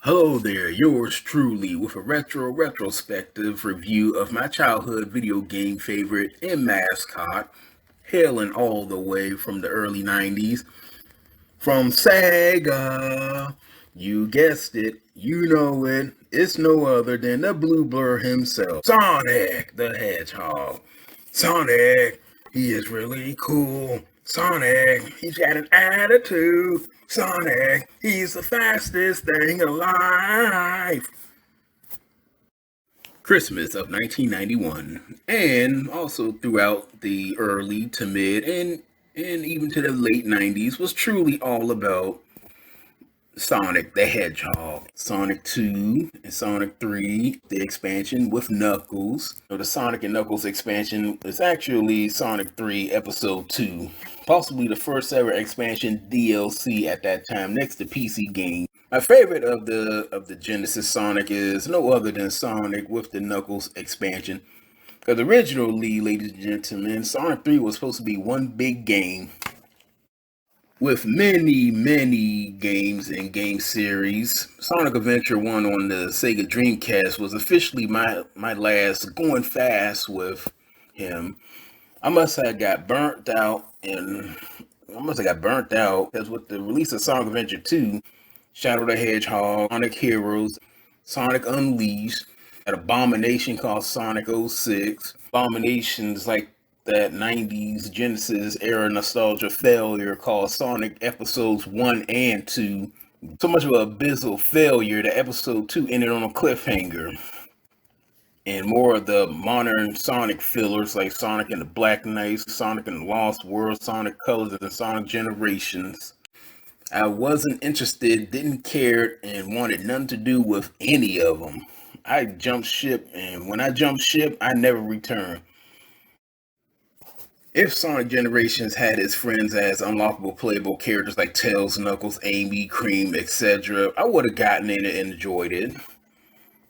Hello there, yours truly with a retrospective review of my childhood video game favorite in Mascot, hailing all the way from the early 90s, from SEGA. You guessed it, you know it, it's no other than the Blue Blur himself, Sonic the Hedgehog. Sonic, he is really cool. Sonic, he's got an attitude. Sonic, he's the fastest thing alive. Christmas of 1991, and also throughout the early to mid and even to the late 90s, was truly all about Sonic the Hedgehog, Sonic 2, and Sonic 3, the expansion with Knuckles. So the Sonic and Knuckles expansion is actually Sonic 3 Episode 2, possibly the first ever expansion DLC at that time next to PC game. My favorite of the Genesis Sonic is no other than Sonic with the Knuckles expansion. Because originally, ladies and gentlemen, Sonic 3 was supposed to be one big game with many games and game series. Sonic Adventure 1 on the Sega Dreamcast was officially my last going fast with him. I must have got burnt out because with the release of Sonic Adventure 2, Shadow the Hedgehog, Sonic Heroes, Sonic Unleashed, an abomination called Sonic '06. Abominations like that 90s Genesis era nostalgia failure called Sonic Episodes 1 and 2. So much of an abysmal failure that Episode 2 ended on a cliffhanger. And more of the modern Sonic fillers like Sonic and the Black Knights, Sonic and the Lost World, Sonic Colors, and Sonic Generations. I wasn't interested, didn't care, and wanted nothing to do with any of them. I jumped ship, and when I jumped ship, I never returned. If Sonic Generations had its friends as unlockable playable characters like Tails, Knuckles, Amy, Cream, etc., I would have gotten in it and enjoyed it.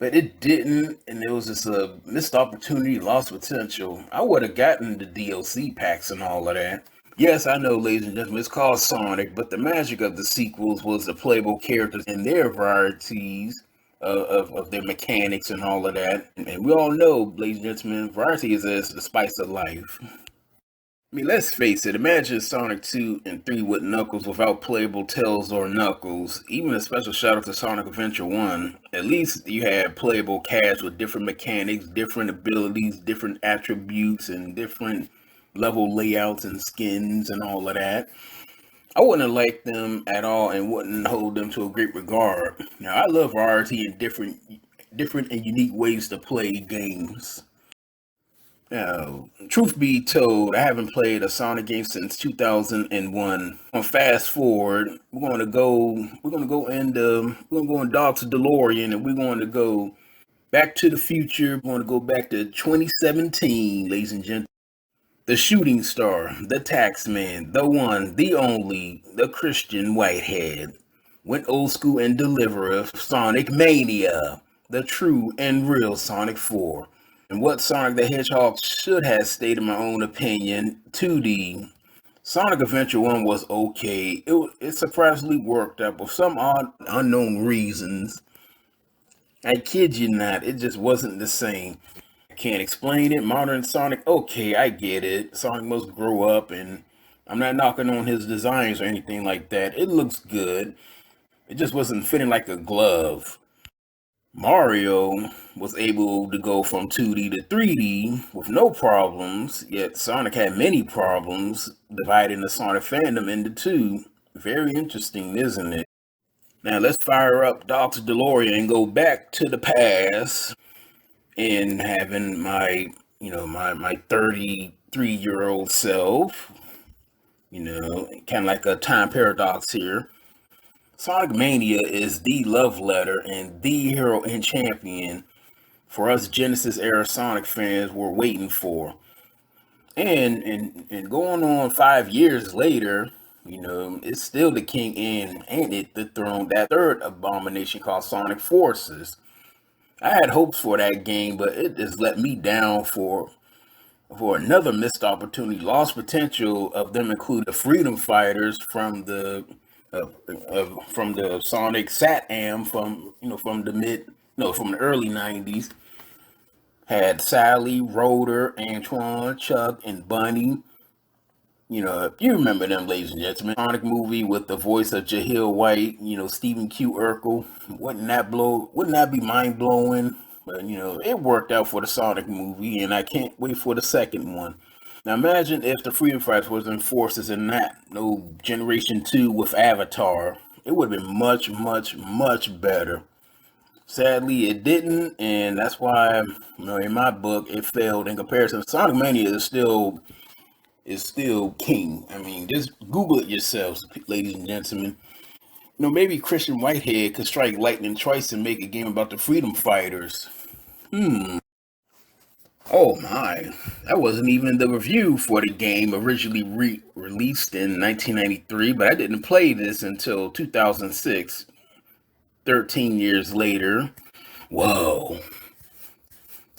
But it didn't, and it was just a missed opportunity, lost potential. I would have gotten the DLC packs and all of that. Yes, I know, ladies and gentlemen, it's called Sonic, but the magic of the sequels was the playable characters and their varieties of their mechanics and all of that. And we all know, ladies and gentlemen, variety is the spice of life. I mean, let's face it, imagine Sonic 2 and 3 with Knuckles without playable Tails or Knuckles. Even a special shout out to Sonic Adventure 1. At least you had playable cast with different mechanics, different abilities, different attributes, and different level layouts and skins and all of that. I wouldn't have liked them at all and wouldn't hold them to a great regard. Now, I love variety and different and unique ways to play games. Now, truth be told, I haven't played a Sonic game since 2001. On fast forward, we're gonna go in Doc's DeLorean, and we're going to go back to the future. We're going to go back to 2017, ladies and gentlemen. The shooting star, the taxman, the one, the only, the Christian Whitehead went old school and delivered Sonic Mania, the true and real Sonic 4. And what Sonic the Hedgehog should have stayed, in my own opinion, 2D. Sonic Adventure 1 was okay. It surprisingly worked out, but for some odd, unknown reasons, I kid you not, it just wasn't the same. I can't explain it. Modern Sonic, okay, I get it. Sonic must grow up, and I'm not knocking on his designs or anything like that. It looks good. It just wasn't fitting like a glove. Mario was able to go from 2D to 3D with no problems, yet Sonic had many problems, dividing the Sonic fandom into two. Very interesting, isn't it? Now let's fire up Doc's DeLorean and go back to the past and having my 33-year-old self, kind of like a time paradox here. Sonic Mania is the love letter and the hero and champion for us Genesis era Sonic fans were waiting for. And going on 5 years later, it's still the king and ain't it the throne, that third abomination called Sonic Forces. I had hopes for that game, but it just let me down for another missed opportunity, lost potential of them including the freedom fighters from the from the Sonic Sat-Am from the early '90s. Had Sally, Rotor, Antoine, Chuck, and Bunny. You remember them, ladies and gentlemen. Sonic movie with the voice of Jahil White, Stephen Q. Urkel. Wouldn't that be mind blowing? But it worked out for the Sonic movie, and I can't wait for the second one. Now imagine if the Freedom Fighters was in forces in that no Generation 2 with Avatar. It would have been much, much, much better. Sadly, it didn't, and that's why, in my book, it failed in comparison. Sonic Mania is still king. I mean, just Google it yourselves, ladies and gentlemen. Maybe Christian Whitehead could strike lightning twice and make a game about the Freedom Fighters. Oh my, that wasn't even the review for the game originally released in 1993, but I didn't play this until 2006, 13 years later. Whoa.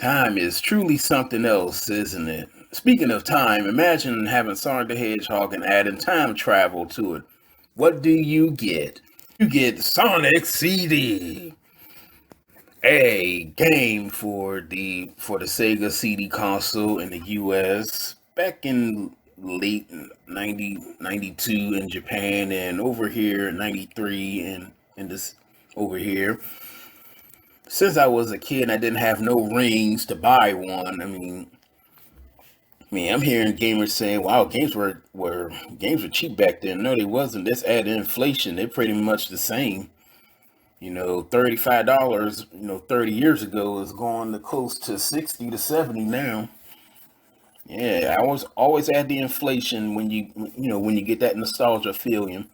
Time is truly something else, isn't it? Speaking of time, imagine having Sonic the Hedgehog and adding time travel to it. What do you get? You get Sonic CD, a game for the SEGA CD console in the US back in late 92 in Japan, and over here 93 in this over here. Since I was a kid and I didn't have no rings to buy one, I mean, I'm hearing gamers saying, "Wow, games were cheap back then." No, they wasn't. This added inflation. They're pretty much the same. $35, 30 years ago is going to close to 60 to 70 now. Yeah, I always add the inflation when you get that nostalgia feeling.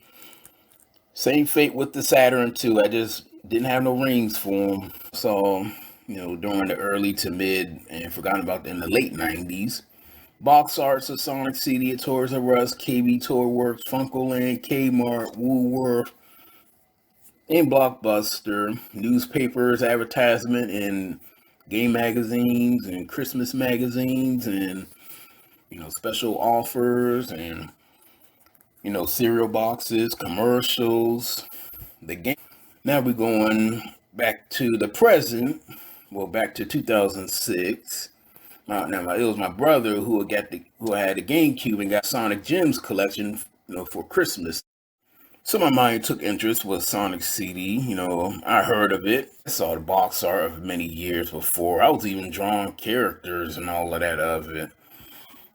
Same fate with the Saturn too. I just didn't have no rings for them. So, during the early to mid and forgotten about in the late '90s. Box arts of Sonic CD at Toys R Us, KB Toy Works, Funkoland, Kmart, Woolworth, and Blockbuster, newspapers, advertisement, and game magazines, and Christmas magazines, and special offers, and cereal boxes, commercials, the game. Now we're going back to the present. Well, back to 2006. Now it was my brother who had the GameCube and got Sonic Gems collection, for Christmas. So my mind took interest with Sonic CD. I heard of it. I saw the box art of many years before. I was even drawing characters and all of that of it,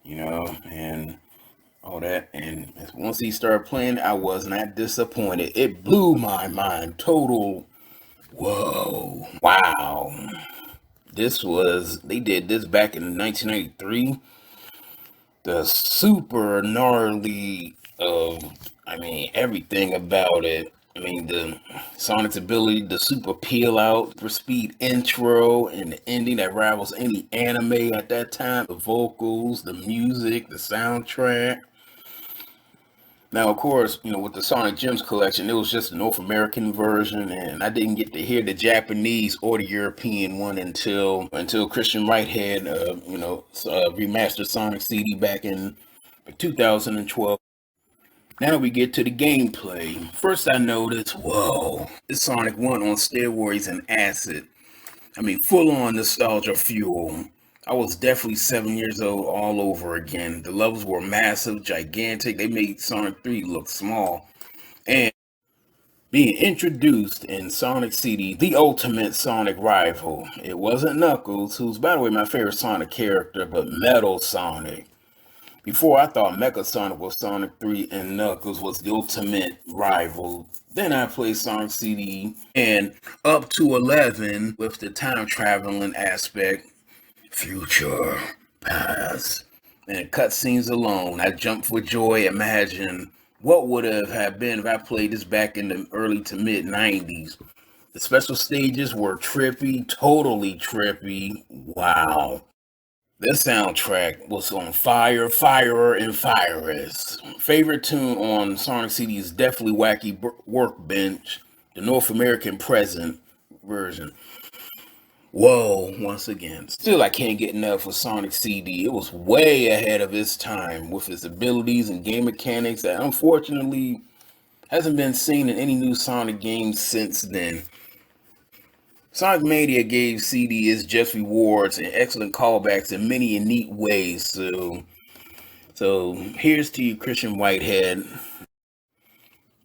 and all that. And once he started playing, I was not disappointed. It blew my mind. Total, whoa, wow. They did this back in 1993. The super gnarly everything about it. The Sonic's ability to super peel out for speed intro and the ending that rivals any anime at that time. The vocals, the music, the soundtrack. Now, of course, with the Sonic Gems collection, it was just a North American version, and I didn't get to hear the Japanese or the European one until Christian Whitehead, remastered Sonic CD back in 2012. Now we get to the gameplay. First, I noticed, whoa, this Sonic 1 on steroids and acid. Full on nostalgia fuel. I was definitely 7 years old all over again. The levels were massive, gigantic. They made Sonic 3 look small. And being introduced in Sonic CD, the ultimate Sonic rival. It wasn't Knuckles, who's, by the way, my favorite Sonic character, but Metal Sonic. Before, I thought Mecha Sonic was Sonic 3 and Knuckles was the ultimate rival. Then I played Sonic CD and up to 11 with the time traveling aspect. Future, past, and cutscenes alone. I jumped for joy. Imagine what would have been if I played this back in the early to mid 90s. The special stages were trippy, totally trippy. Wow. The soundtrack was on fire, firer, and firest. Favorite tune on Sonic CD is definitely Wacky Workbench, the North American present version. Whoa, once again. Still, I can't get enough of Sonic CD. It was way ahead of its time with its abilities and game mechanics that unfortunately Hasn't been seen in any new Sonic games since then. Sonic Mania gave CD its just rewards and excellent callbacks in many unique ways. So here's to you, Christian Whitehead.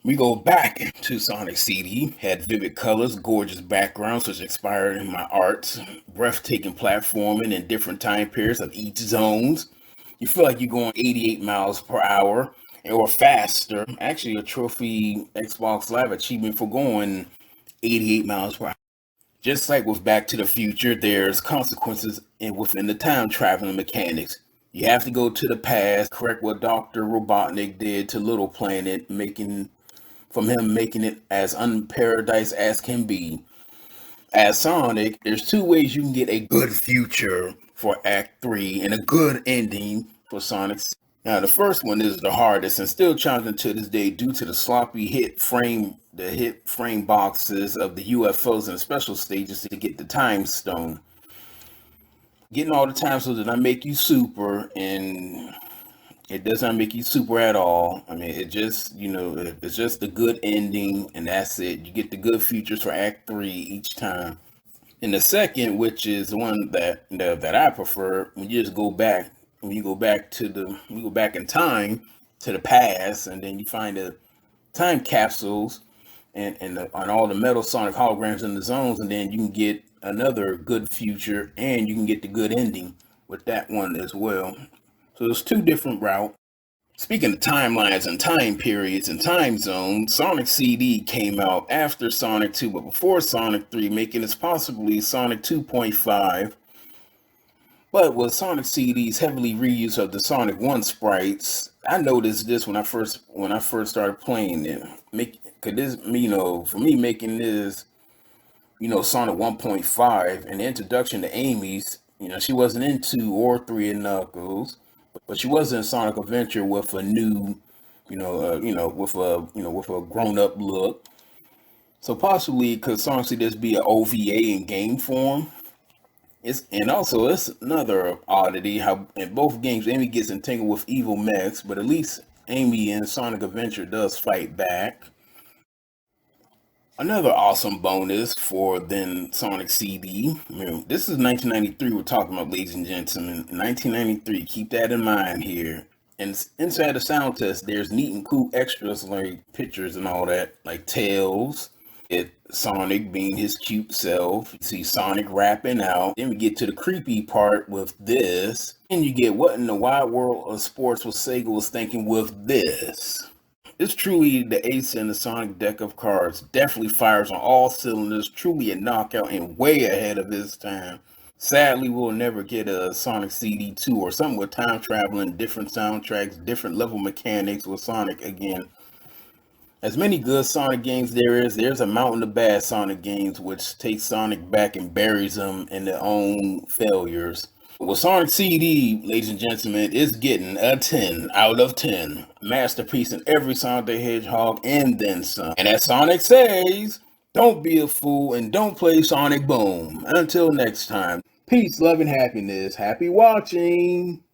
We go back to Sonic CD, had vivid colors, gorgeous backgrounds, which inspired my arts, breathtaking platforming in different time periods of each zones. You feel like you're going 88 miles per hour or faster. Actually, a trophy Xbox Live achievement for going 88 miles per hour. Just like with Back to the Future, there's consequences within the time traveling mechanics. You have to go to the past, correct what Dr. Robotnik did to Little Planet, making it as unparadise as can be. As Sonic, there's two ways you can get a good future for Act 3 and a good ending for Sonic. Now, the first one is the hardest and still challenging to this day due to the sloppy hit frame boxes of the UFOs and special stages to get the time stone. Getting all the time so that I make you super, and it does not make you super at all. I mean, it just, it's just a good ending, and that's it. You get the good features for Act 3 each time. And the second, which is the one that I prefer, when you go back in time to the past, and then you find the time capsules and all the Metal Sonic holograms in the zones, and then you can get another good future, and you can get the good ending with that one as well. So there's two different routes. Speaking of timelines and time periods and time zones, Sonic CD came out after Sonic 2, but before Sonic 3, making this possibly Sonic 2.5. But with Sonic CD's heavily reuse of the Sonic 1 sprites, I noticed this when I first started playing it. For me making this, Sonic 1.5 and the introduction to Amy's, she wasn't in 2 or 3 and Knuckles, but she was in Sonic Adventure with a new, with a grown-up look. So possibly could Sonic CD this be an OVA in game form? It's another oddity how in both games Amy gets entangled with evil mechs, but at least Amy in Sonic Adventure does fight back. Another awesome bonus for then Sonic CD. This is 1993 we're talking about, ladies and gentlemen. 1993, keep that in mind here. And inside the sound test, there's neat and cool extras like pictures and all that, like Tails. Sonic being his cute self. You see Sonic rapping out. Then we get to the creepy part with this. And you get what in the wide world of sports was SEGA was thinking with this. It's truly the ace in the Sonic deck of cards. Definitely fires on all cylinders. Truly a knockout and way ahead of its time. Sadly, we'll never get a Sonic CD2 or something with time traveling, different soundtracks, different level mechanics with Sonic again. As many good Sonic games there's a mountain of bad Sonic games which takes Sonic back and buries them in their own failures. Well, Sonic CD, ladies and gentlemen, is getting a 10 out of 10. Masterpiece in every Sonic the Hedgehog and then some. And as Sonic says, don't be a fool and don't play Sonic Boom. Until next time, peace, love, and happiness. Happy watching!